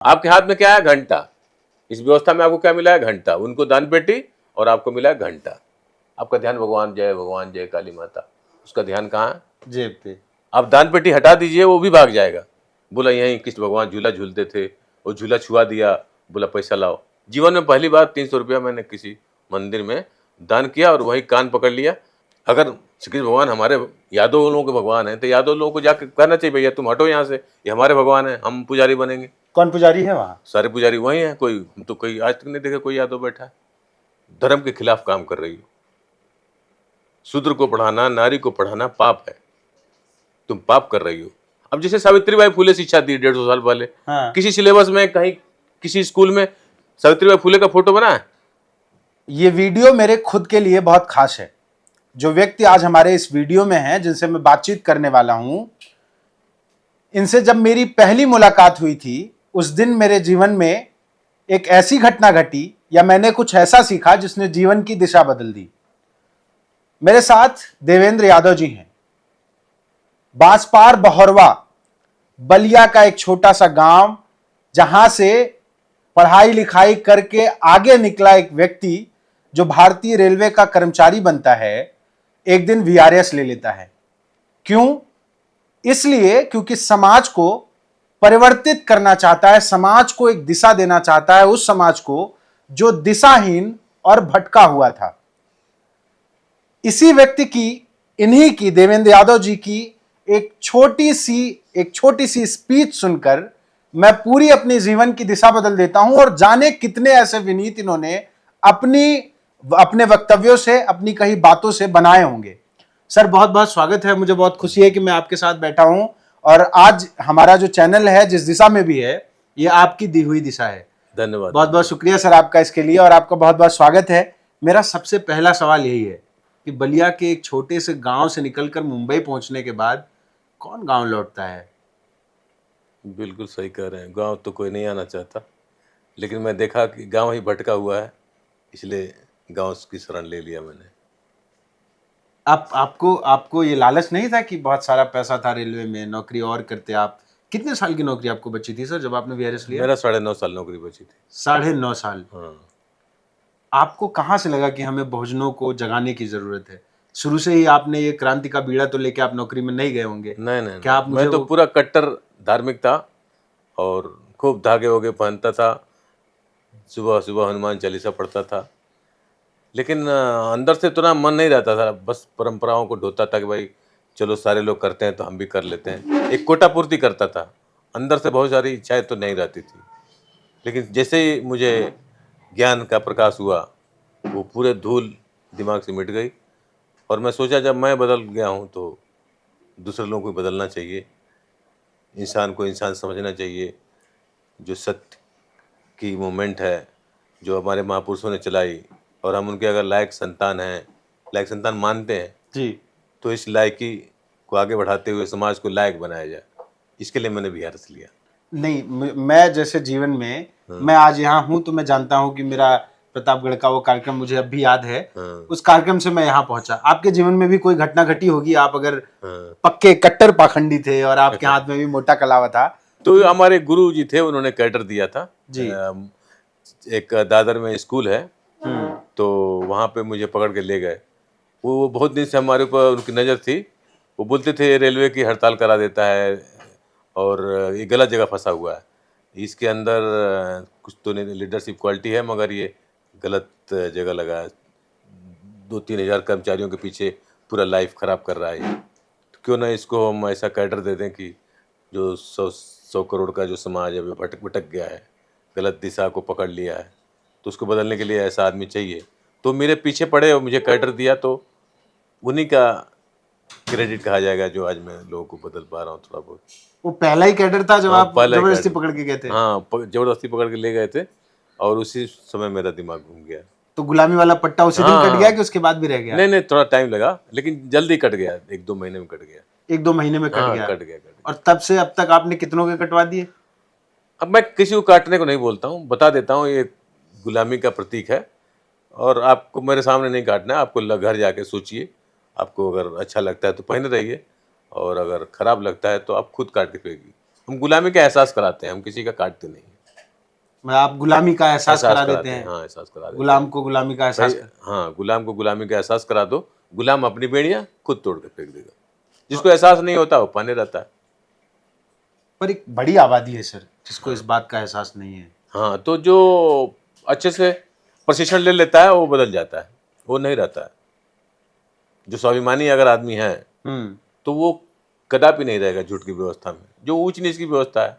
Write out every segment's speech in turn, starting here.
आपके हाथ में क्या है? घंटा। इस व्यवस्था में आपको क्या मिला है? घंटा। उनको दान पेटी और आपको मिला है घंटा। आपका ध्यान भगवान जय काली माता, उसका ध्यान कहाँ है? जेब पे। आप दान पेटी हटा दीजिए, वो भी भाग जाएगा। बोला यहीं कृष्ण भगवान झूला झूलते थे, वो झूला छुआ दिया, बोला पैसा लाओ। जीवन में पहली बार 300 रुपया मैंने किसी मंदिर में दान किया और वही कान पकड़ लिया। अगर श्री कृष्ण भगवान हमारे यादव लोगों के भगवान हैं तो यादव लोगों को जाकर कहना चाहिए भैया तुम हटो यहाँ से, ये हमारे भगवान है, हम पुजारी बनेंगे। कौन पुजारी है वहाँ? सारे पुजारी वही हैं। कोई तो कोई आज तक नहीं देखा कोई यादव बैठा है। धर्म के खिलाफ काम कर रही हो। शूद्र को पढ़ाना, नारी को पढ़ाना पाप है, तुम पाप कर रही हो। अब जैसे सावित्रीबाई फुले शिक्षा दी 150 साल पहले, हाँ। किसी सिलेबस में कहीं किसी स्कूल में सावित्रीबाई फुले का फोटो बना है? ये वीडियो मेरे खुद के लिए बहुत खास है। जो व्यक्ति आज हमारे इस वीडियो में हैं, जिनसे मैं बातचीत करने वाला हूं, इनसे जब मेरी पहली मुलाकात हुई थी, उस दिन मेरे जीवन में एक ऐसी घटना घटी या मैंने कुछ ऐसा सीखा जिसने जीवन की दिशा बदल दी। मेरे साथ देवेंद्र यादव जी हैं। बांसपार बहरवा, बलिया का एक छोटा सा गांव, जहां से पढ़ाई लिखाई करके आगे निकला एक व्यक्ति जो भारतीय रेलवे का कर्मचारी बनता है, एक दिन वीआरएस ले लेता है। क्यों? इसलिए क्योंकि समाज को परिवर्तित करना चाहता है, समाज को एक दिशा देना चाहता है, उस समाज को जो दिशाहीन और भटका हुआ था। इसी व्यक्ति की, इन्हीं की, देवेंद्र यादव जी की एक छोटी सी स्पीच सुनकर मैं पूरी अपनी जीवन की दिशा बदल देता हूं। और जाने कितने ऐसे विनीत इन्होंने अपने वक्तव्यों से, अपनी कही बातों से बनाए होंगे। सर बहुत बहुत स्वागत है। मुझे बहुत खुशी है कि मैं आपके साथ बैठा हूं और आज हमारा जो चैनल है, जिस दिशा में भी है, ये आपकी दी हुई दिशा है। धन्यवाद। बहुत बहुत शुक्रिया सर आपका इसके लिए, और आपका बहुत बहुत स्वागत है। मेरा सबसे पहला सवाल यही है कि बलिया के एक छोटे से गांव से निकलकर मुंबई पहुंचने के बाद कौन गांव लौटता है? बिल्कुल सही कह रहे हैं, गांव तो कोई नहीं आना चाहता, लेकिन मैं देखा कि गांव ही भटका हुआ है, इसलिए गांव की शरण ले लिया मैंने। आपको ये लालच नहीं था कि बहुत सारा पैसा था रेलवे में, नौकरी और करते आप? कितने साल की नौकरी आपको बची थी सर जब आपने वीआरएस लिया? मेरा 9.5 साल नौकरी बची थी। 9.5 साल। हाँ। आपको कहाँ से लगा कि हमें बहुजनों को जगाने की जरूरत है? शुरू से ही आपने ये क्रांति का बीड़ा तो लेके आप नौकरी में नहीं गए होंगे? नहीं, क्या आप मुझे मैं तो पूरा कट्टर धार्मिक था और खूब धागे वोगे पहनता था, सुबह सुबह हनुमान चालीसा पढ़ता था, लेकिन अंदर से इतना मन नहीं रहता था, बस परंपराओं को ढोता था कि भाई चलो सारे लोग करते हैं तो हम भी कर लेते हैं, एक कोटा पूर्ति करता था। अंदर से बहुत सारी इच्छाएं तो नहीं रहती थी, लेकिन जैसे ही मुझे ज्ञान का प्रकाश हुआ, वो पूरे धूल दिमाग से मिट गई और मैं सोचा जब मैं बदल गया हूँ तो दूसरे लोगों को बदलना चाहिए, इंसान को इंसान समझना चाहिए। जो सत्य की मूवमेंट है, जो हमारे महापुरुषों ने चलाई, और हम उनके अगर लायक संतान हैं, लायक संतान मानते हैं जी, तो इस लायकी को आगे बढ़ाते हुए समाज को लायक बनाया जाए, इसके लिए मैंने वीआरएस लिया। नहीं, मैं जैसे जीवन में मैं आज यहाँ हूँ तो मैं जानता हूँ कि मेरा प्रतापगढ़ का वो कार्यक्रम मुझे अब भी याद है। उस कार्यक्रम से मैं यहाँ पहुंचा। आपके जीवन में भी कोई घटना घटी होगी, आप अगर पक्के कट्टर पाखंडी थे और आपके हाथ में भी मोटा कलावा था। तो हमारे गुरु जी थे, उन्होंने कैडर दिया था जी। एक दादर में स्कूल है, तो वहाँ पे मुझे पकड़ के ले गए। वो बहुत दिन से हमारे ऊपर उनकी नज़र थी। वो बोलते थे रेलवे की हड़ताल करा देता है और ये गलत जगह फंसा हुआ है, इसके अंदर कुछ तो नहीं लीडरशिप क्वालिटी है, मगर ये गलत जगह लगा है, 2-3 हज़ार कर्मचारियों के पीछे पूरा लाइफ ख़राब कर रहा है ये, तो क्यों ना इसको हम ऐसा कैडर दे दें कि जो 100 करोड़ का जो समाज है भटक भटक गया है, गलत दिशा को पकड़ लिया है, तो उसको बदलने के लिए ऐसा आदमी चाहिए। तो मेरे पीछे पड़े और मुझे कैडर दिया, तो उन्हीं का क्रेडिट कहा जाएगा जो आज मैं लोगों को बदल पा रहा हूँ थोड़ा बहुत। वो पहला ही कैडर था जब आप पहला जबरदस्ती कैडर। पकड़ के गए थे? हाँ, जबरदस्ती पकड़ के ले गए थे और उसी समय मेरा दिमाग घूम गया। तो गुलामी वाला पट्टा उसी दिन कट गया कि उसके बाद भी रह गया? नहीं, थोड़ा टाइम लगा, लेकिन जल्दी कट गया, 1-2 महीने में कट गया। 1-2 महीने में कट गया? कट गया। और तब से अब तक आपने कितनों के कटवा दिए? अब मैं किसी को काटने को नहीं बोलता हूँ, बता देता हूँ ये गुलामी का प्रतीक है और आपको मेरे सामने नहीं काटना है, आपको घर जाके सोचिए, आपको अगर अच्छा लगता है तो पहने रहिए और अगर खराब लगता है तो आप खुद काट के फेंकिए। हम गुलामी का एहसास कराते हैं, हम किसी का काटते नहीं। आप गुलामी का एहसास करा देते हैं, हाँ, एहसास करा देते हैं। गुलाम को गुलामी का एहसास भाई हाँ, गुलाम को गुलामी का एहसास करा दो, गुलाम अपनी बेड़ियां खुद तोड़ के फेंक देगा। जिसको एहसास नहीं होता वो पाने रहता है। पर एक बड़ी आबादी है सर जिसको इस बात का एहसास नहीं है। हाँ, तो जो अच्छे से प्रशिक्षण ले लेता है वो बदल जाता है, वो नहीं रहता है। जो स्वाभिमानी अगर आदमी है तो वो कदापि नहीं रहेगा झूठ की व्यवस्था में। जो ऊंच नीच की व्यवस्था है,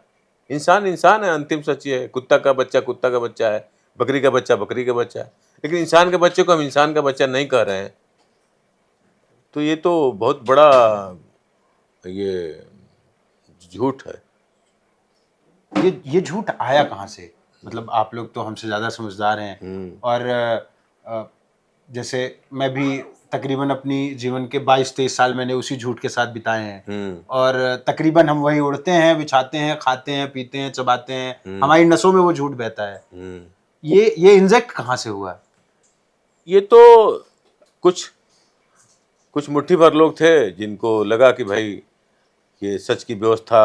इंसान इंसान है, अंतिम सच ये है। कुत्ता का बच्चा कुत्ता का बच्चा है, बकरी का बच्चा बकरी का बच्चा है, लेकिन इंसान के बच्चे को हम इंसान का बच्चा नहीं कह रहे हैं। तो ये तो बहुत बड़ा ये झूठ है। ये झूठ आया कहाँ से? मतलब आप लोग तो हमसे ज़्यादा समझदार हैं और जैसे मैं भी तकरीबन अपनी जीवन के 22-23 साल मैंने उसी झूठ के साथ बिताए हैं और तकरीबन हम वही उड़ते हैं, बिछाते हैं, खाते हैं, पीते हैं, चबाते हैं, हमारी नसों में वो झूठ बहता है। ये इंजेक्ट कहाँ से हुआ? ये तो कुछ मुट्ठी भर लोग थे जिनको लगा कि भाई ये सच की व्यवस्था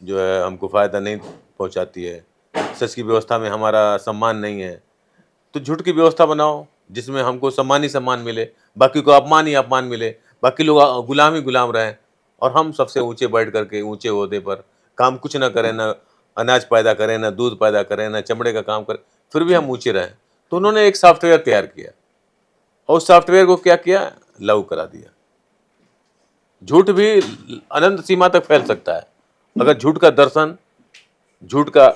जो है हमको फ़ायदा नहीं पहुंचाती है, सच की व्यवस्था में हमारा सम्मान नहीं है, तो झूठ की व्यवस्था बनाओ जिसमें हमको सम्मान ही सम्मान मिले, बाकी को अपमान ही अपमान मिले, बाकी लोग गुलाम ही गुलाम रहें और हम सबसे ऊंचे बैठ करके ऊंचे ओहदे पर काम कुछ ना करें, ना अनाज पैदा करें, ना दूध पैदा करें, ना चमड़े का काम करें, फिर भी हम ऊंचे रहें। तो उन्होंने एक सॉफ्टवेयर तैयार किया और उस सॉफ्टवेयर को क्या किया, लागू करा दिया। झूठ भी अनंत सीमा तक फैल सकता है अगर झूठ का दर्शन, झूठ का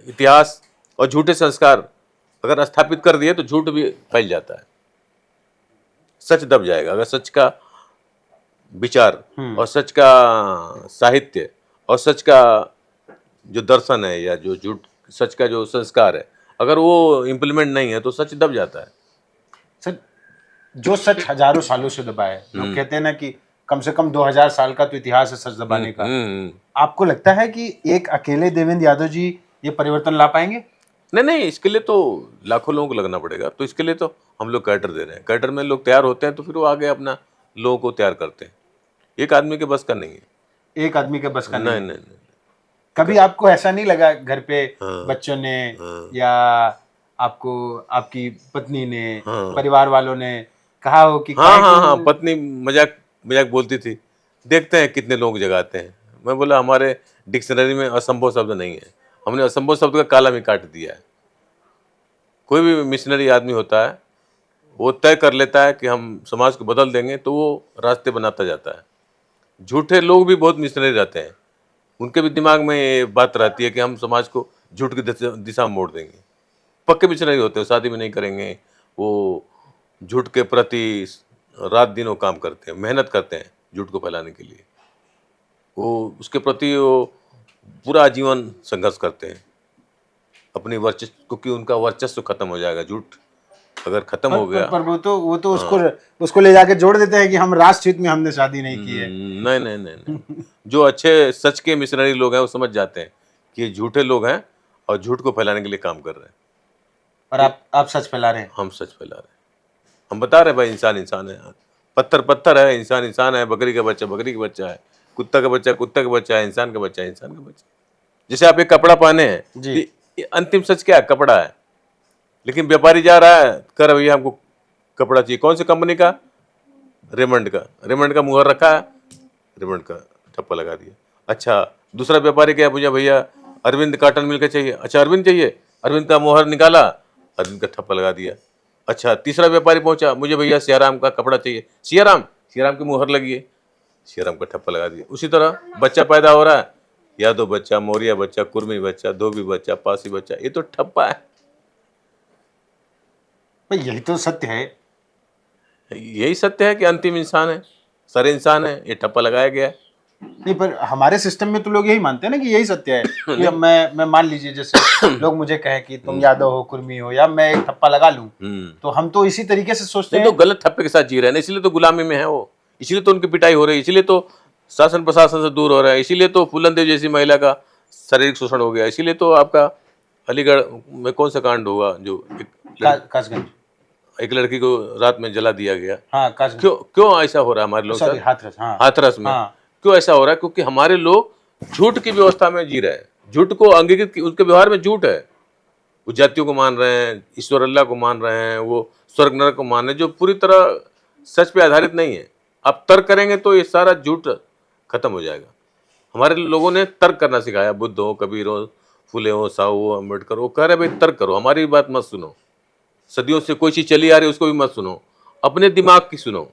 इतिहास और झूठे संस्कार अगर स्थापित कर दिए तो झूठ भी फैल जाता है, सच दब जाएगा। अगर सच का विचार और सच का साहित्य और सच का जो दर्शन है या जो झूठ सच का जो संस्कार है, अगर वो इम्प्लीमेंट नहीं है तो सच दब जाता है। सर, जो सच हजारों सालों से दबा है, लोग कहते हैं ना कि कम से कम 2000 साल का तो इतिहास है सच दबाने का। आपको लगता है कि एक अकेले देवेंद्र यादव जी ये परिवर्तन ला पाएंगे? नहीं, इसके लिए तो लाखों लोगों को लगना पड़ेगा। तो इसके लिए तो हम लोग कैडर दे रहे हैं, कैडर में लोग तैयार होते हैं तो फिर वो आगे अपना लोगों को तैयार करते हैं। एक आदमी के बस का नहीं है। एक आदमी के बस का नहीं, नहीं। नहीं। कभी आपको ऐसा नहीं लगा घर पे बच्चों ने या आपको आपकी पत्नी ने, परिवार वालों ने कहा हो कि हाँ, पत्नी मजाक बोलती थी, देखते हैं कितने लोग जगाते हैं। मैं बोला हमारे डिक्शनरी में असंभव शब्द नहीं है, हमने असंभव शब्द का काला में काट दिया है। कोई भी मिशनरी आदमी होता है वो तय कर लेता है कि हम समाज को बदल देंगे, तो वो रास्ते बनाता जाता है। झूठे लोग भी बहुत मिशनरी रहते हैं, उनके भी दिमाग में ये बात रहती है कि हम समाज को झूठ की दिशा में मोड़ देंगे। पक्के मिशनरी होते हैं, शादी में नहीं करेंगे, वो झूठ के प्रति रात दिन वो काम करते हैं, मेहनत करते हैं झूठ को फैलाने के लिए। वो उसके प्रति वो पूरा जीवन संघर्ष करते हैं अपनी वर्चस्व, क्योंकि उनका वर्चस्व खत्म हो जाएगा। झूठ अगर खत्म हो गया पर वो तो उसको ले जाके जोड़ देते हैं कि हम राष्ट्रहित में हमने शादी नहीं की है। नहीं। जो अच्छे सच के मिशनरी लोग हैं वो समझ जाते हैं कि ये झूठे लोग हैं और झूठ को फैलाने के लिए काम कर रहे हैं। और आप सच फैला रहे हैं। हम सच फैला रहे हैं, हम बता रहे हैं भाई इंसान इंसान है, पत्थर है, इंसान इंसान है, बकरी का बच्चा बकरी का बच्चा है, कुत्ता का बच्चा कुत्ता का बच्चा है, इंसान का बच्चा इंसान का बच्चा। जैसे आप एक कपड़ा पहने हैं, ये अंतिम सच क्या है, कपड़ा है। लेकिन व्यापारी जा रहा है, कर भैया हमको कपड़ा चाहिए, कौन सी कंपनी का, रेमंड का मुहर रखा है, रेमंड का ठप्पा लगा दिया। अच्छा, दूसरा व्यापारी क्या पूछा, भैया अरविंद कॉटन मिल का चाहिए, अच्छा अरविंद चाहिए, अरविंद का मुहर निकाला, अरविंद का ठप्पा लगा दिया। अच्छा, तीसरा व्यापारी पहुंचा, मुझे भैया सियाराम का कपड़ा चाहिए, सियाराम की मुहर लगी है, सियाराम का ठप्पा लगा दिया। उसी तरह बच्चा पैदा हो रहा है, यादव बच्चा, मौर्य बच्चा, कुर्मी बच्चा, धोबी बच्चा, पासी बच्चा, ये तो ठप्पा है। यही तो सत्य है। यही सत्य है कि अंतिम इंसान है, सर इंसान है, ये ठप्पा लगाया गया है। नहीं, पर हमारे सिस्टम में तो लोग यही मानते हैं ना कि यही सत्य है कि मैं मान लीजिए जैसे लोग मुझे कहे कि तुम यादव हो, कुर्मी हो, या मैं एक ठप्पा लगा लूं, तो हम तो इसी तरीके से सोचते हैं। तो गलत ठप्पे के साथ जी रहे हैं, इसलिए तो गुलामी में है वो, इसीलिए तो उनकी पिटाई हो रही है, इसीलिए तो शासन प्रशासन से दूर हो रहा है, इसीलिए तो फूलन देव जैसी महिला का शारीरिक शोषण हो गया, इसीलिए तो आपका अलीगढ़ में कौन सा कांड हुआ जो कासगंज एक लड़की को रात में जला दिया गया। हाँ, क्यों ऐसा हो रहा है हमारे लोग हाथरस, हाथरस में क्यों ऐसा हो रहा है? क्योंकि हमारे लोग झूठ की व्यवस्था में जी रहे हैं, झूठ को अंगीकृत, उसके व्यवहार में झूठ है। वो जातियों को मान रहे हैं, ईश्वर अल्लाह को मान रहे हैं, वो स्वर्ग नरक को मान रहे हैं, जो पूरी तरह सच पे आधारित नहीं है। आप तर्क करेंगे तो ये सारा झूठ खत्म हो जाएगा। हमारे लोगों ने तर्क करना सिखाया, बुद्ध हो, कबीर हो, फुले हो, साहू हो, अम्बेडकर हो, कह रहे भाई तर्क करो, हमारी बात मत सुनो। सदियों से कोई चीज चली आ रही है उसको भी मत सुनो, अपने दिमाग की सुनो।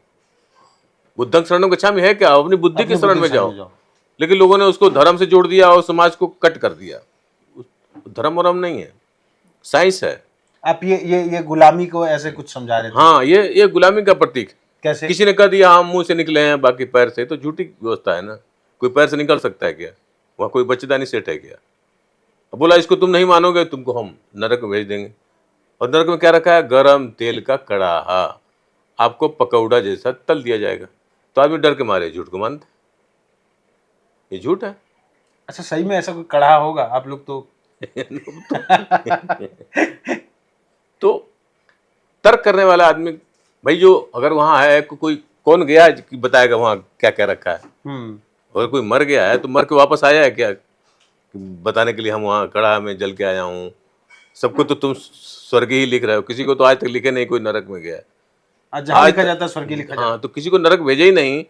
बुद्धं शरणं गच्छामि है क्या? अपनी बुद्धि के शरण में जाओ। लेकिन लोगों ने उसको धर्म से जोड़ दिया और समाज को कट कर दिया। धर्म वरम नहीं है, साइंस है। आप ये गुलामी को ऐसे कुछ समझा रहे थे? हाँ, ये गुलामी का प्रतीक। कैसे? किसी ने कह दिया हम मुंह से निकले हैं बाकी पैर से, तो झूठी व्यवस्था है ना। कोई पैर से निकल सकता है क्या? वहाँ कोई बच्चेदानी सेठ है क्या? अब बोला इसको तुम नहीं मानोगे तुमको हम नरक में भेज देंगे। और नरक में क्या रखा है? गरम तेल का कड़ाहा, आपको पकौड़ा जैसा तल दिया जाएगा। तो आदमी डर के मारे झूठ को मानते। ये झूठ है। अच्छा, सही में ऐसा कोई कड़ाहा होगा? आप लोग तो तो तर्क करने वाला आदमी भाई, जो अगर वहां है कोई, कौन गया है कि बताएगा वहां क्या क्या रखा है? अगर कोई मर गया है तो मर के वापस आया है क्या बताने के लिए हम वहां कड़ा में जल के आया हूँ? सबको तो तुम स्वर्ग ही लिख रहे हो, किसी को तो आज तक लिखे नहीं कोई नरक में गया है। जहाँ लिखा जाता है स्वर्ग लिखा जाता है। हाँ, तो किसी को नरक भेजे ही नहीं,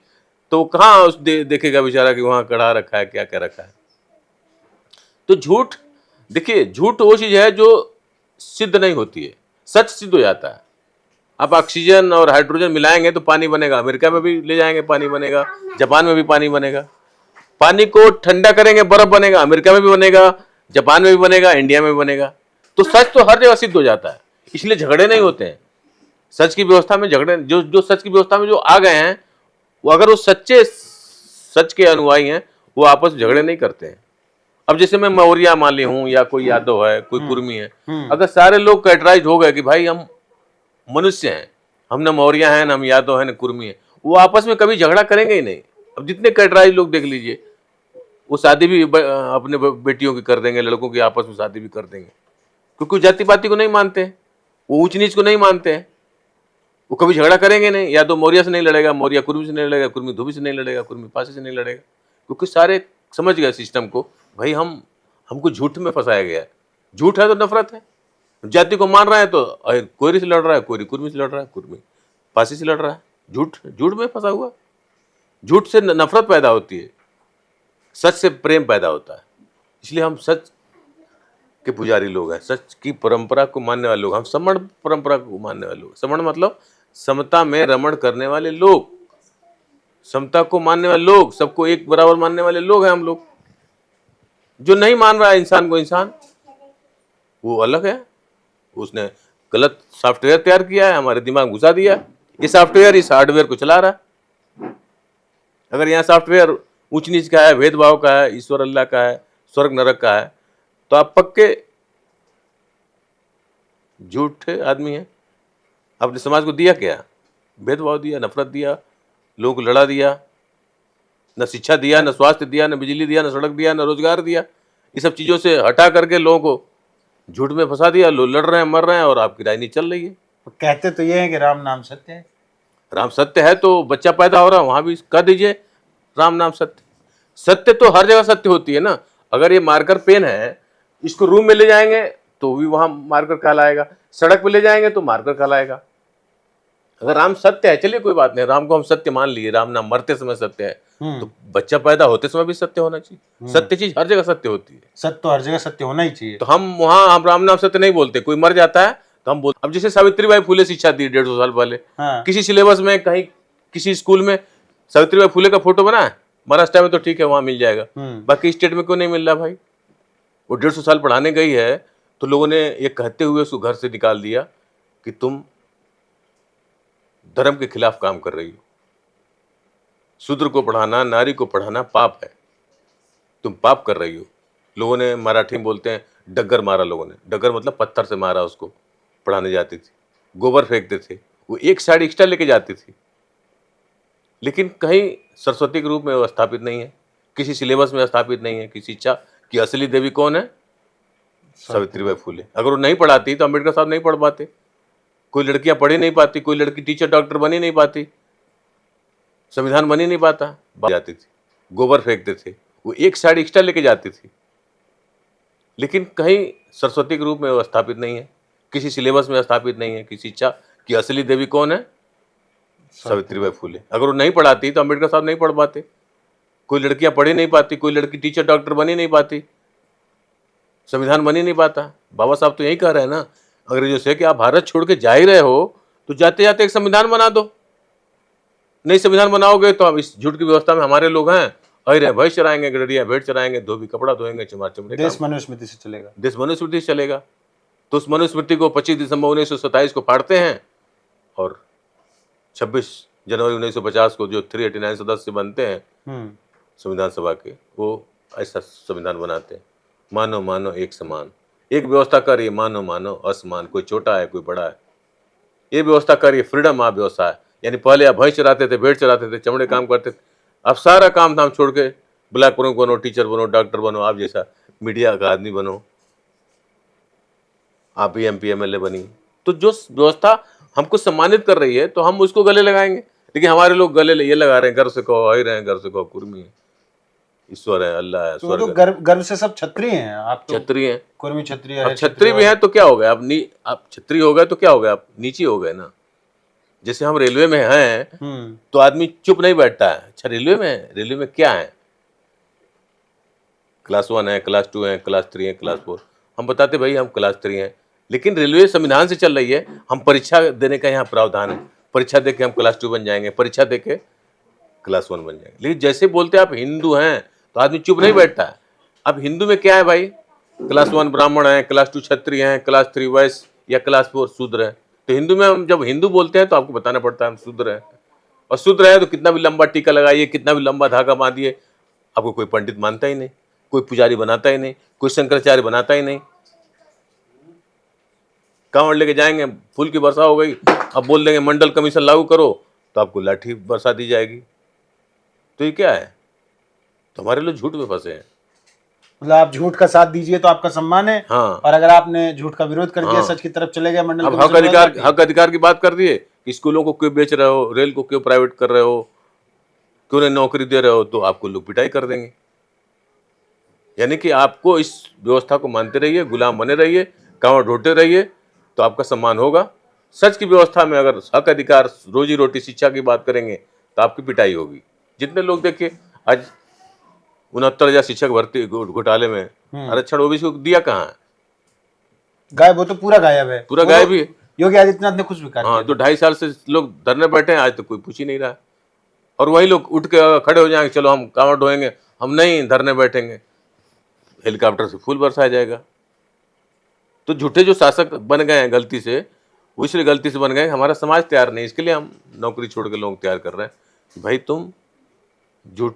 तो कहाँ उस देखेगा बेचारा कि वहां कड़ा रखा है, क्या क्या रखा है। तो झूठ, देखिए झूठ वो चीज है जो सिद्ध नहीं होती है, सच सिद्ध हो जाता है। आप ऑक्सीजन और हाइड्रोजन मिलाएंगे तो पानी बनेगा। अमेरिका में भी ले जाएंगे पानी बनेगा, जापान में भी पानी बनेगा। पानी को ठंडा करेंगे बर्फ बनेगा, अमेरिका में भी बनेगा, जापान में भी बनेगा, इंडिया में भी बनेगा। तो सच तो हर जगह सिद्ध हो जाता है, इसलिए झगड़े नहीं होते हैं। सच की व्यवस्था में झगड़े, जो सच की व्यवस्था में जो आ गए हैं, वो अगर वो सच्चे सच के अनुयायी हैं, वो आपस में झगड़े नहीं करते हैं। अब जैसे मैं मौर्य मान ली हूँ, या कोई यादव है, कोई कुर्मी है, अगर सारे लोग कैटराइज हो गए कि भाई हम मनुष्य हैं, हम न मौर्य हैं, न हम यादव हैं, न कुर्मी हैं, वो आपस में कभी झगड़ा करेंगे ही नहीं। अब जितने कैटराइज लोग देख लीजिए, वो शादी भी अपने बेटियों की कर देंगे, लड़कों की आपस में शादी भी कर देंगे, क्योंकि जाति पाति को नहीं मानते हैं, वो ऊंच नीच को नहीं मानते हैं। वो कभी झगड़ा करेंगे नहीं। या तो मौर्य से नहीं लड़ेगा, मौर्य कुर्मी से नहीं लड़ेगा, कुर्मी धोबी से नहीं लड़ेगा, कुर्मी पासी से नहीं लड़ेगा, क्योंकि सारे समझ गए सिस्टम को, भाई हमको झूठ में फंसाया गया है। झूठ है तो नफरत है। जाति को मान रहा है तो कोयरी से लड़ रहा है, कोयरी कुर्मी से लड़ रहा है, कुर्मी पासी से लड़ रहा है। झूठ में फंसा हुआ। झूठ से नफरत पैदा होती है, सच से प्रेम पैदा होता है। इसलिए हम सच के पुजारी लोग हैं, सच की परंपरा को मानने वाले लोग। हम समण परंपरा को मानने वाले लोग। समण मतलब समता में रमण करने वाले लोग, समता को मानने वाले लोग, सबको एक बराबर मानने वाले लोग हैं हम लोग। जो नहीं मान रहा है इंसान को इंसान, वो अलग है। उसने गलत सॉफ्टवेयर तैयार किया है, हमारे दिमाग घुसा दिया। ये सॉफ्टवेयर इस हार्डवेयर को चला रहा है। अगर यहाँ सॉफ्टवेयर ऊंच नीच का है, भेदभाव का है, ईश्वर अल्लाह का है, स्वर्ग नरक का है, तो आप पक्के झूठे आदमी हैं। आपने समाज को दिया क्या? भेदभाव दिया, नफरत दिया, लोगों को लड़ा दिया, न शिक्षा दिया, न स्वास्थ्य दिया, न बिजली दिया, न सड़क दिया, न रोजगार दिया। ये सब चीज़ों से हटा करके लोगों को झूठ में फंसा दिया। लोग लड़ रहे हैं, मर रहे हैं, और आपकी राजनीति चल रही है। तो कहते तो ये है कि राम नाम सत्य है। राम सत्य है तो बच्चा पैदा हो रहा है, वहां भी कह दीजिए राम नाम सत्य। सत्य तो हर जगह सत्य होती है ना। अगर ये मार्कर पेन है, इसको रूम में ले जाएंगे तो भी वहां मार्कर कहलाएगा, सड़क पे ले जाएंगे तो मार्कर कहलाएगा। अगर राम सत्य है, चलिए कोई बात नहीं, राम को हम सत्य मान लिए, राम नाम मरते समय सत्य है, तो बच्चा पैदा होते समय भी सत्य होना चाहिए। सत्य चीज हर जगह सत्य होती है। सत्य तो हर जगह सत्य होना ही चाहिए। तो हम राम नाम सत्य नहीं बोलते। कोई मर जाता है तो हम बोलते। अब जैसे सावित्रीबाई फुले शिक्षा दी 150 साल पहले, किसी सिलेबस में कहीं किसी स्कूल में सावित्रीबाई फुले का फोटो बना है? महाराष्ट्र में तो ठीक है, वहां मिल जाएगा, बाकी स्टेट में क्यों नहीं मिल रहा भाई? वो 150 साल पढ़ाने गई है तो लोगों ने ये कहते हुए उसको घर से निकाल दिया कि तुम धर्म के खिलाफ काम कर रही हो। शूद्र को पढ़ाना, नारी को पढ़ाना पाप है, तुम पाप कर रही हो। लोगों ने मराठी में बोलते हैं डगर मारा। लोगों ने डगर मतलब पत्थर से मारा उसको। पढ़ाने जाती थी, गोबर फेंकते थे, वो एक साइड एक्स्ट्रा लेके जाती थी। लेकिन कहीं सरस्वती के रूप में वो स्थापित नहीं है, किसी सिलेबस में स्थापित नहीं है कि शिक्षा की असली देवी कौन है? सावित्रीबाई फुले। अगर वो नहीं पढ़ाती तो अम्बेडकर साहब नहीं पढ़ पाते, कोई लड़कियां पढ़ ही नहीं पाती, कोई लड़की टीचर डॉक्टर बन ही नहीं पाती, संविधान बन ही नहीं पाता। जाती थी, गोबर फेंकते थे, वो एक साइड एक्स्ट्रा लेके जाती थी। लेकिन कहीं सरस्वती के रूप में वो स्थापित नहीं है, किसी सिलेबस में स्थापित नहीं है कि शिक्षा की असली देवी कौन है, सावित्रीबाई फुले। अगर वो नहीं पढ़ाती तो अम्बेडकर साहब नहीं पढ़ पाते, कोई लड़कियां पढ़ ही नहीं पाती, कोई लड़की टीचर डॉक्टर बन ही नहीं पाती, संविधान बन ही नहीं पाता। बाबा साहब तो यही कह रहे हैं ना अंग्रेजों से कि आप भारत छोड़ के जा ही रहे हो तो जाते जाते एक संविधान बना दो, नहीं संविधान बनाओगे तो अब इस झूठ की व्यवस्था में हमारे लोग हैं, अरे भैंस चराएंगे, गडरिया भेड़ चराएंगे, धोबी कपड़ा धोएंगे, चमार चमड़े देश मनुस्मृति से चलेगा, देश मनुस्मृति से चलेगा। तो उस मनुस्मृति को 25 दिसंबर 1927 को फाड़ते हैं और 26 जनवरी 1950 को जो 389 सदस्य बनते हैं संविधान सभा के, वो ऐसा संविधान बनाते हैं, मानो मानो एक समान, एक व्यवस्था करिए, मानो मानो असमान, कोई छोटा है कोई बड़ा है, ये व्यवस्था करिए, फ्रीडम ऑफ व्यवसाय। यानी पहले आप भैंस चराते थे, भेड़ चराते थे, चमड़े काम करते थे, अब सारा काम धाम छोड़ के ब्लैक प्रमुख बनो, टीचर बनो, डॉक्टर बनो, आप जैसा मीडिया का आदमी बनो, आप भी MP MLA बनी। तो जो व्यवस्था हमको सम्मानित कर रही है तो हम उसको गले लगाएंगे, लेकिन हमारे लोग गले ये लगा रहे हैं, घर से कहो आई रहे हैं, घर से कहो कुर्मी है, ईश्वर है, अल्लाह है, तो गर्व से सब छत्री हैं, आप तो छत्री हैं, कुर्मी छत्री अब है, छत्री भी है तो क्या हो गया, आप छत्री हो गए तो क्या हो गया, आप नीचे हो गए ना। जैसे हम रेलवे में हैं तो आदमी चुप नहीं बैठता है, अच्छा रेलवे में है, रेलवे में क्या है, क्लास 1 है, क्लास 2 है, क्लास 3 है, क्लास 4, हम बताते भाई हम क्लास 3 हैं, लेकिन रेलवे संविधान से चल रही है, हम परीक्षा देने का यहाँ प्रावधान है, परीक्षा दे के हम क्लास 2 बन जाएंगे, परीक्षा दे के क्लास 1 बन जाएंगे। लेकिन जैसे बोलते आप हिंदू हैं तो आदमी चुप नहीं बैठता है। अब हिंदू में क्या है भाई, क्लास 1 ब्राह्मण है, क्लास 2 क्षत्रिय हैं, क्लास 3 वैश्य या क्लास 4 शूद्र है। तो हिंदू में हम जब हिंदू बोलते हैं तो आपको बताना पड़ता है हम शूद्र हैं, और शूद्र है तो कितना भी लंबा टीका लगाइए, कितना भी लंबा धागा बांधिए, आपको कोई पंडित मानता ही नहीं, कोई पुजारी बनाता ही नहीं, कोई शंकराचार्य बनाता ही नहीं। कांवड़ लेके जाएंगे, फूल की वर्षा हो गई, अब बोल देंगे मंडल कमीशन लागू करो तो आपको लाठी बरसा दी जाएगी। तो ये क्या है, तो हमारे लोग झूठ में फंसे हैं। मतलब आप झूठ का साथ दीजिए तो आपका सम्मान है, हाँ, और अगर आपने झूठ का विरोध कर दिया, सच की तरफ चले गए, मंडल अब हक अधिकार की बात कर दिए कि स्कूलों को क्यों बेच रहे हो, रेल को क्यों प्राइवेट कर रहे हो, क्यों नहीं नौकरी दे रहे हो, तो आपको लोग पिटाई कर देंगे। यानी कि आपको इस व्यवस्था को मानते रहिए, गुलाम बने रहिए, कांवड़ ढोते रहिए तो आपका सम्मान होगा। सच की व्यवस्था में अगर हक अधिकार, रोजी रोटी, शिक्षा की बात करेंगे तो आपकी पिटाई होगी। जितने लोग देखिए आज 69,000 शिक्षक भर्ती घोटाले में आरक्षण OBC को दिया कहाँ है, गायब, वो तो पूरा गायब है, पूरा गायब ही है। योगी आदित्यनाथ ने खुद स्वीकार हाँ, तो 2.5 साल से लोग धरने बैठे हैं, आज तो कोई पूछ ही नहीं रहा। और वही लोग उठ के खड़े हो जाएंगे, चलो हम कांवड़ ढोएंगे, हम नहीं धरने बैठेंगे, हेलीकॉप्टर से फूल बरसाया जाएगा। तो झूठे जो शासक बन गए हैं गलती से, वो इसलिए गलती से बन गए, हमारा समाज तैयार नहीं, इसके लिए हम नौकरी छोड़ के लोग तैयार कर रहे हैं कि भाई तुम झूठ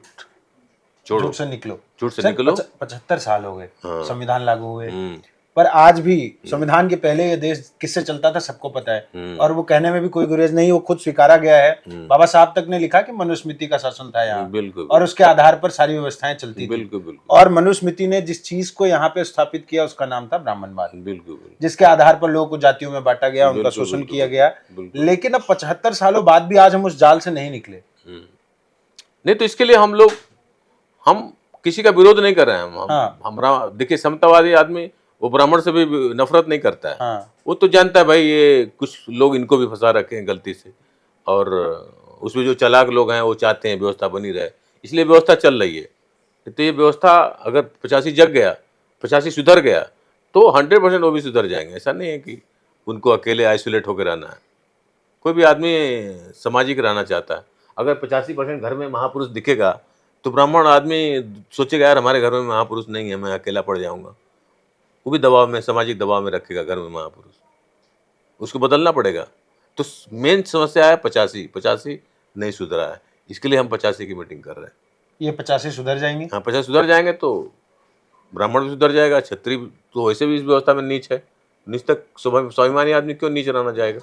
छोड़ो, झूठ से निकलो, झूठ से निकलो। 75 साल हो गए संविधान लागू हुए, हम्म, पर आज भी संविधान के पहले ये देश किससे चलता था सबको पता है, और वो कहने में भी कोई गुरेज नहीं, वो खुद स्वीकारा गया है। बाबा साहब तक ने लिखा कि मनुस्मृति का शासन था यहाँ, बिल्कुल, और उसके आधार पर सारी व्यवस्थाएं चलती थी। बिल्कुल बिल्कुल, और मनुस्मृति ने जिस चीज को यहाँ पे स्थापित किया उसका नाम था ब्राह्मणवाद, बिल्कुल, जिसके आधार पर लोगों को जातियों में बांटा गया, उनका शोषण किया गया। लेकिन अब 75 सालों बाद भी आज हम उस जाल से नहीं निकले। नहीं, तो इसके लिए हम किसी का विरोध नहीं कर रहे हैं। हमारा देखिए समतावादी आदमी वो ब्राह्मण से भी नफरत नहीं करता है। वो तो जानता है भाई ये कुछ लोग इनको भी फंसा रखे हैं गलती से, और उसमें जो चालाक लोग हैं वो चाहते हैं व्यवस्था बनी रहे, इसलिए व्यवस्था चल रही है। तो ये व्यवस्था अगर 85 जग गया, 85 सुधर गया तो 100% वो भी सुधर जाएंगे। ऐसा नहीं है कि उनको अकेले आइसोलेट होकर रहना है। कोई भी आदमी सामाजिक रहना चाहता है। अगर 85% घर में महापुरुष दिखेगा तो ब्राह्मण आदमी सोचेगा यार हमारे घर में महापुरुष नहीं है, मैं अकेला पड़ जाऊंगा। वो भी दबाव में, सामाजिक दबाव में रखेगा घर में महापुरुष, उसको बदलना पड़ेगा। तो मेन समस्या है 85 नहीं सुधरा है, इसके लिए हम 85 की मीटिंग कर रहे हैं। ये 85 सुधर जाएंगे? हाँ, 85 सुधर जाएंगे तो ब्राह्मण भी सुधर जाएगा, क्षत्रिय तो वैसे भी इस व्यवस्था में नीच है, नीच तक स्वाभिमानी आदमी क्यों नीच रहना जाएगा,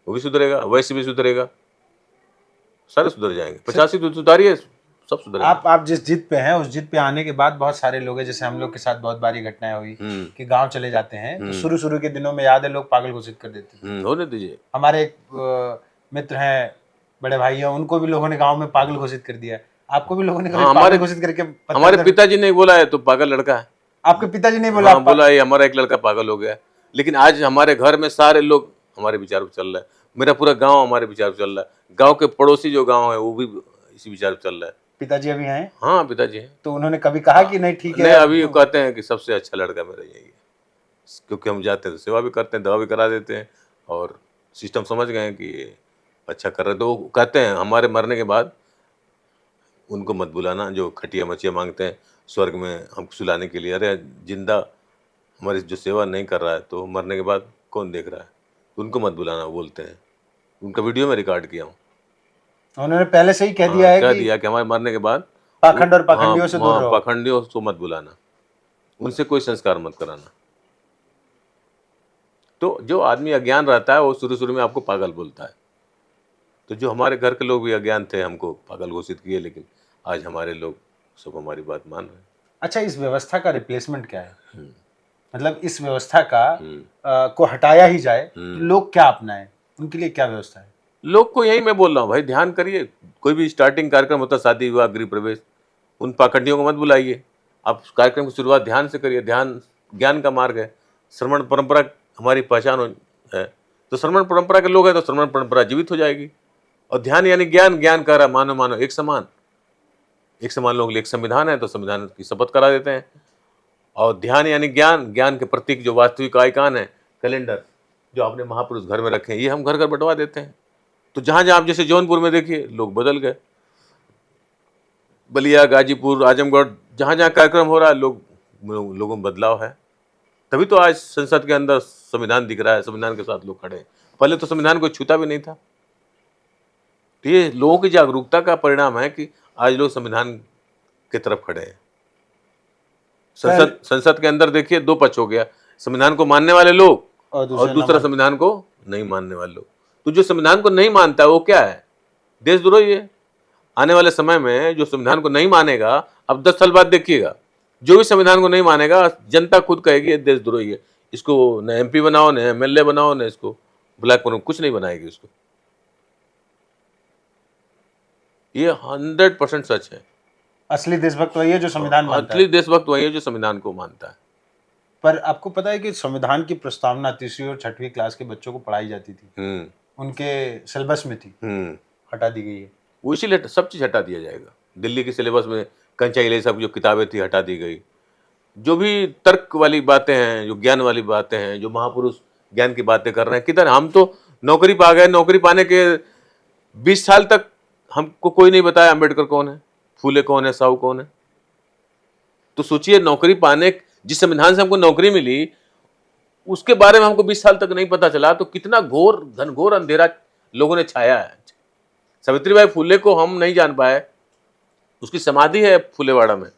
वो भी सुधरेगा, वैसे भी सुधरेगा, सारे सुधर जाएंगे। 85 तो सुधारिए, सब सुधरेगा। आप जिस जिद पे हैं उस जिद पे आने के बाद बहुत सारे लोग हैं, जैसे हम लोग के साथ बहुत बारी घटनाएं हुई कि गांव चले जाते हैं तो शुरू के दिनों में याद है लोग पागल घोषित कर देते थे। होने दीजिए। हमारे एक मित्र हैं, बड़े भाई हैं, उनको भी लोगों ने गांव में पागल घोषित कर दिया। आपको भी लोगों ने पागल घोषित करके? हमारे पिताजी ने बोला है तो पागल लड़का है। आपके पिताजी नहीं बोला? हाँ, बोला ये हमारा एक लड़का पागल हो गया है। लेकिन आज हमारे घर में सारे लोग हमारे विचार पे चल रहा है, मेरा पूरा गांव हमारे विचार पे चल रहा है, गांव के पड़ोसी जो गांव है वो भी इसी विचार पे चल रहा है। पिताजी अभी हैं? हाँ, पिताजी हैं। तो उन्होंने कभी कहा कि नहीं ठीक नहीं, है? अभी वो कहते हैं कि सबसे अच्छा लड़का मेरा यही है, क्योंकि हम जाते हैं तो सेवा भी करते हैं, दवा भी करा देते हैं, और सिस्टम समझ गए हैं कि ये अच्छा कर रहे हैं। तो वो कहते हैं हमारे मरने के बाद उनको मत बुलाना, जो खटिया मचिया मांगते हैं स्वर्ग में हमको सुलाने के लिए। अरे जिंदा हमारी जो सेवा नहीं कर रहा है तो मरने के बाद कौन देख रहा है, तो उनको मत बुलाना बोलते हैं। उनका वीडियो में रिकॉर्ड किया हूँ। उन्होंने पहले से ही कह दिया हाँ, है कह कि दिया कि हमारे मरने के बाद पाखंड और हाँ, पाखंडियों से दूर हाँ, रहो। पाखंडियों को मत बुलाना, उनसे कोई संस्कार मत कराना। तो जो आदमी अज्ञान रहता है वो शुरू में आपको पागल बोलता है। तो जो हमारे घर के लोग भी अज्ञान थे, हमको पागल घोषित किए, लेकिन आज हमारे लोग सब हमारी बात मान रहे हैं। अच्छा, इस व्यवस्था का रिप्लेसमेंट क्या है? हम्म, मतलब इस व्यवस्था का हम्म। को हटाया ही जाए तो लोग क्या अपनाएं? उनके लिए क्या व्यवस्था है? लोग को यही मैं बोल रहा हूँ भाई, ध्यान करिए। कोई भी स्टार्टिंग कार्यक्रम होता है, शादी विवाह गृह प्रवेश, उन पाखंडियों को मत बुलाइए। आप कार्यक्रम की शुरुआत ध्यान से करिए। ध्यान ज्ञान का मार्ग है। श्रवण परंपरा हमारी पहचान है, तो श्रवण परंपरा के लोग हैं तो श्रवण परंपरा जीवित हो जाएगी। और ध्यान यानी ज्ञान, ज्ञान कह रहा मानो मानो एक समान, एक समान लोगों के लिए एक संविधान है तो संविधान की शपथ करा देते हैं। और ध्यान यानी ज्ञान, ज्ञान के प्रतीक जो वास्तविक आइकान है, कैलेंडर जो आपने महापुरुष घर में रखे हैं, ये हम घर घर बंटवा देते हैं। तो जहां जहां आप जैसे जौनपुर में देखिए लोग बदल गए, बलिया, गाजीपुर, आजमगढ़, जहां जहां कार्यक्रम हो रहा है लोगों में बदलाव है। तभी तो आज संसद के अंदर संविधान दिख रहा है, संविधान के साथ लोग खड़े हैं। पहले तो संविधान को छूता भी नहीं था। तो ये लोगों की जागरूकता का परिणाम है कि आज लोग संविधान की तरफ खड़े हैं। संसद के अंदर देखिए दो पक्ष हो गया, संविधान को मानने वाले लोग और दूसरा संविधान को नहीं मानने वाले लोग। तो जो संविधान को नहीं मानता है वो क्या है? देशद्रोही है। आने वाले समय में जो संविधान को नहीं मानेगा, अब 10 साल बाद देखिएगा, जो भी संविधान को नहीं मानेगा जनता खुद कहेगी ये देशद्रोही है, इसको न MP बनाओ, न MLA बनाओ, न इसको ब्लैक करो, कुछ नहीं बनाएगी इसको। ये 100% सच है। असली देशभक्त वही है जो संविधान मानता है। असली देशभक्त वही है जो संविधान को मानता है। पर आपको पता है कि संविधान की प्रस्तावना 3वीं और 6वीं क्लास के बच्चों को पढ़ाई जाती थी, उनके सिलेबस में थी, हटा दी गई है। वो इसीलिए सब चीज़ हटा दिया जाएगा। दिल्ली के सिलेबस में कंचाइले सब जो किताबें थी हटा दी गई। जो भी तर्क वाली बातें हैं, जो ज्ञान वाली बातें हैं, जो महापुरुष ज्ञान की बातें कर रहे हैं, किधर? हम तो नौकरी पा गए। नौकरी पाने के 20 साल तक हमको कोई नहीं बताया अम्बेडकर कौन है, फूले कौन है, साहू कौन है। तो सोचिए, नौकरी पाने, जिस संविधान से हमको नौकरी मिली उसके बारे में हमको 20 साल तक नहीं पता चला, तो कितना घोर घनघोर अंधेरा लोगों ने छाया है। सावित्रीबाई फूले को हम नहीं जान पाए, उसकी समाधि है फूलेवाड़ा में,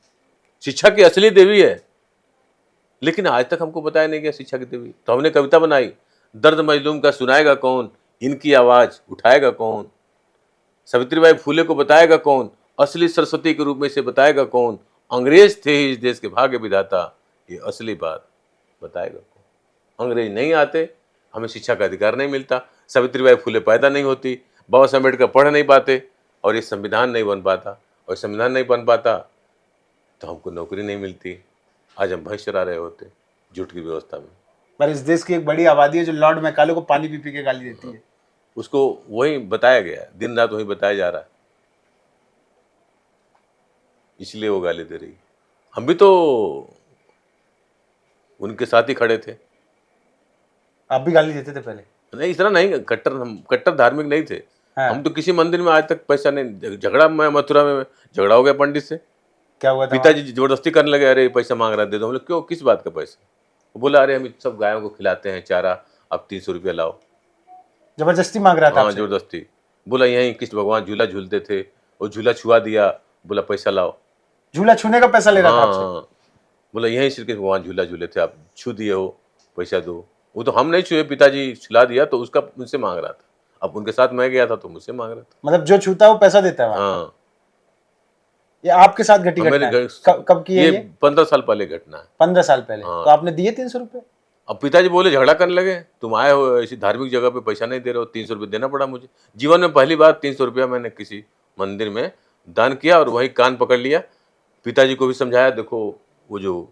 शिक्षा की असली देवी है, लेकिन आज तक हमको बताया नहीं गया शिक्षा की देवी। तो हमने कविता बनाई, दर्द मजलूम का सुनाएगा कौन, इनकी आवाज उठाएगा कौन, सावित्रीबाई फूले को बताएगा कौन, असली सरस्वती के रूप में इसे बताएगा कौन, अंग्रेज थे इस देश के भाग्य विधाता, ये असली बात बताएगा कौन। अंग्रेज नहीं आते, हमें शिक्षा का अधिकार नहीं मिलता, सावित्रीबाई फूले पैदा नहीं होती, बाबा साहब अम्बेडकर पढ़ नहीं पाते, और ये संविधान नहीं बन पाता, और संविधान नहीं बन पाता तो हमको नौकरी नहीं मिलती। आज हम भैंस चरा रहे होते झूठ की व्यवस्था में। पर इस देश की एक बड़ी आबादी है जो लॉर्ड मैकाले को पानी पी पी के गाली देती है। उसको वही बताया गया है, दिन रात वही बताया जा रहा है, इसलिए वो गाली दे रही। हम भी तो उनके साथ ही खड़े थे। आप भी गाली देते थे पहले? नहीं, इस तरह नहीं, हम कट्टर धार्मिक नहीं थे। हाँ। हम तो किसी मंदिर में आज तक पैसा नहीं, झगड़ा में मथुरा में झगड़ा हो गया पंडित से, क्या हुआ था? पिताजी जबरदस्ती करने लगे, अरे पैसा मांग रहा है, दे दो। हम लोग क्यों, किस बात का पैसा? वो बोला अरे हम सब गायों को खिलाते हैं चारा, अब 300 रुपया लाओ। जबरदस्ती मांग रहा था? हाँ, जबरदस्ती। बोला यहीं कृष्ण भगवान झूला झूलते थे, और झूला छुआ दिया, बोला पैसा लाओ। झूला छूने का पैसा ले रहा था आपसे? हाँ, बोला यहीं श्री कृष्ण भगवान झूला झूले थे, आप छू दिए हो, पैसा दो। वो तो हम नहीं छुए, पिताजी छुला दिया, तो उसका मुझसे मांग रहा था। अब उनके साथ मैं गया था तो मुझसे मांग रहा था। मतलब जो छूता है वो पैसा देता है? हाँ। ये आपके साथ घटी घटना है? कब की है ये? 15 साल पहले घटना है। 15 साल पहले? हाँ। तो आपने दिए 300 रुपए? अब पिताजी बोले, झगड़ा करने लगे, तुम आए हो ऐसी धार्मिक जगह पे, पैसा नहीं दे रहे हो, 300 रुपये देना पड़ा मुझे। जीवन में पहली बार 300 रुपया मैंने किसी मंदिर में दान किया, और वही कान पकड़ लिया। पिताजी को भी समझाया, देखो वो जो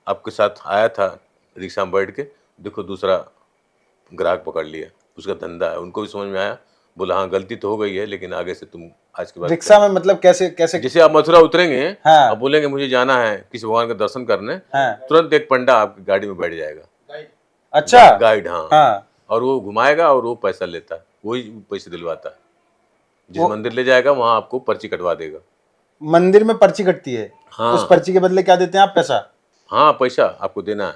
आपके साथ आया था रिक्शा में बैठ के, देखो दूसरा ग्राहक पकड़ लिया, उसका धंधा है। उनको भी समझ में आया, बोला हाँ गलती तो हो गई है, लेकिन आगे से तुम आज के बाद रिक्शा में मतलब कैसे कैसे? जैसे आप मथुरा उतरेंगे, हाँ। आप बोलेंगे मुझे जाना है किसी भगवान का दर्शन करने, हाँ। तुरंत एक पंडा आपकी गाड़ी में बैठ जाएगा, अच्छा। गाइड, हाँ। हाँ। और वो घुमाएगा और वो पैसा लेता है, वही पैसे दिलवाता है। जिस मंदिर ले जाएगा वहां आपको पर्ची कटवा देगा। मंदिर में पर्ची कटती है? हाँ। उस पर्ची के बदले क्या देते हैं आप? पैसा? हाँ, पैसा आपको देना है,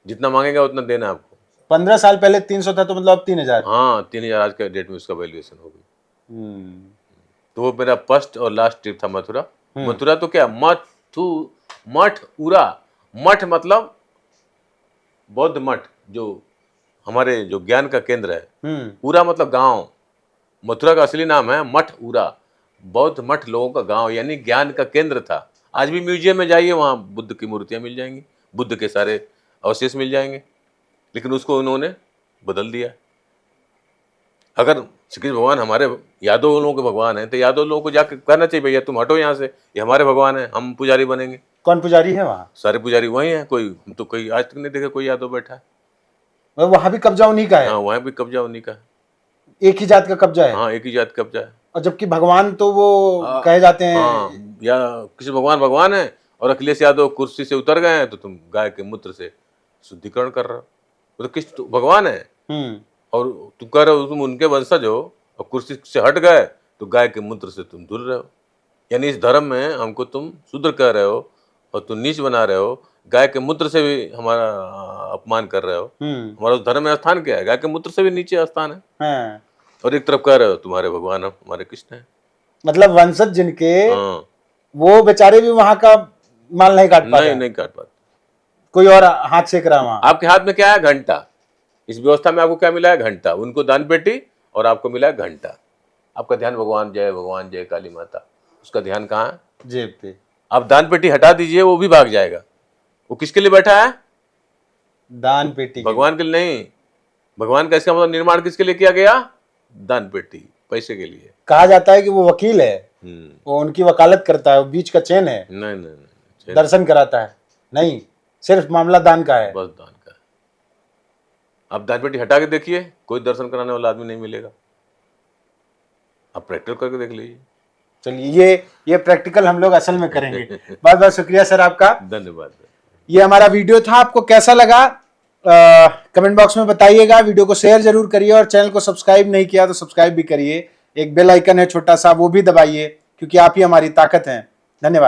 जितना मांगेगा उतना देना है आपको। 15 साल पहले 300 था, तो मतलब अब 3000? हाँ, 3000 आज के डेट में उसका वैल्यूएशन हो गई। तो वो मेरा फर्स्ट और लास्ट ट्रिप था मथुरा। मथुरा तो क्या, मठ उरा, मठ मतलब बौद्ध मठ, जो हमारे जो ज्ञान का केंद्र है। उरा मतलब गांव। मथुरा का असली नाम है मठ उरा, बौद्ध मठ लोगों का गांव, यानी ज्ञान का केंद्र था। आज भी म्यूजियम में जाइए, वहां बुद्ध की मूर्तियां मिल जाएंगी, बुद्ध के सारे अवशेष मिल जाएंगे, लेकिन उसको उन्होंने बदल दिया। अगर श्री कृष्ण भगवान हमारे यादव लोगों के भगवान हैं, तो यादव लोगों को जाकर कहना चाहिए भैया तुम हटो यहाँ से, ये हमारे भगवान है, हम पुजारी बनेंगे। कौन पुजारी है वहाँ? सारे पुजारी वही हैं, कोई आज तक नहीं देखा कोई यादव बैठा है। वहाँ भी कब्जा उन्हीं का है? हाँ, वहाँ भी कब्जा उन्हीं का है। एक ही जात का कब्जा है? हाँ, एक ही जात का कब्जा है। और जबकि भगवान तो वो कहे जाते हैं। हाँ, या किसी भगवान है और अखिलेश यादव कुर्सी से उतर गए हैं, तो तुम गाय के मूत्र से शुद्धिकरण कर रहे हो। वो तो किस भगवान है, और तुम कह रहे हो तुम उनके वंशज हो, और कुर्सी से हट गए तो गाय के मूत्र से तुम धुल रहे हो। यानी इस धर्म में हमको तुम शूद्र कह रहे हो और तुम नीच बना रहे हो, गाय के मूत्र से भी हमारा अपमान कर रहे हो। हमारा उस धर्म में स्थान क्या है? गाय के मूत्र से भी नीचे स्थान है। और एक तरफ कह रहे हो तुम्हारे भगवान हमारे कृष्ण है। मतलब वंशज जिनके, वो बेचारे भी वहां का माल नहीं काट पाते? नहीं काट पाते। कोई और हाथ सेक रहा है वहां। आपके हाथ में क्या है? घंटा। इस व्यवस्था में आपको क्या मिला है? घंटा। उनको दान पेटी और आपको मिला है घंटा। आपका ध्यान भगवान जय काली माता, उसका ध्यान कहाँ है? जेब पे। आप दान पेटी हटा दीजिए, वो भी भाग जाएगा। वो किसके लिए बैठा है? दान पेटी। भगवान के लिए नहीं। भगवान का इसका मतलब निर्माण किसके लिए किया गया? दान पेटी, पैसे के लिए। कहा जाता है कि वो वकील है, वो उनकी वकालत करता है, वो बीच का चेन है। नहीं, दर्शन कराता है नहीं, सिर्फ मामला दान का है। बस दान का है। आप दान पेटी हटा के देखिए, कोई दर्शन कराने वाला आदमी नहीं मिलेगा। आप प्रैक्टिकल करके देख लीजिए। चलिए, ये प्रैक्टिकल हम लोग असल में करेंगे। बहुत बहुत शुक्रिया सर आपका, धन्यवाद। ये हमारा वीडियो था, आपको कैसा लगा कमेंट बॉक्स में बताइएगा। वीडियो को शेयर जरूर करिए, और चैनल को सब्सक्राइब नहीं किया तो सब्सक्राइब भी करिए। एक बेल आइकन है छोटा सा, वो भी दबाइए, क्योंकि आप ही हमारी ताकत हैं। धन्यवाद।